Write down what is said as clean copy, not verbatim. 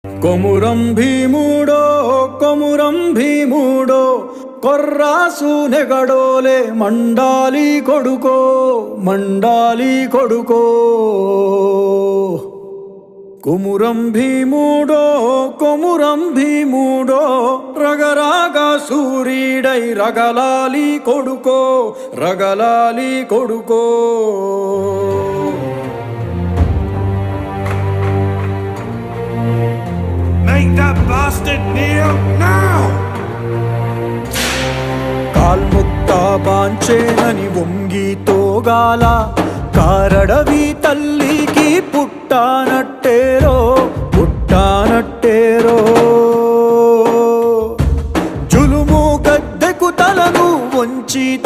కొమురం భీముడో కొమురం భీముడో కొర్రాసు నెగడోలే మండాలి కొడుకో మండాలి కొడుకో. కొమురం భీముడో కొమురం భీముడో రగరాగా సూరీడై రగలాలి కొడుకో రగలాలి కొడుకో. Make that bastard kneel now! కాల్ముక్తా బాంచేనని వంగి తోగాల కారడవి తల్లికి పుట్టానట్టేరో పుట్టానట్టేరో. జులుము గద్దెకు తలను వంచి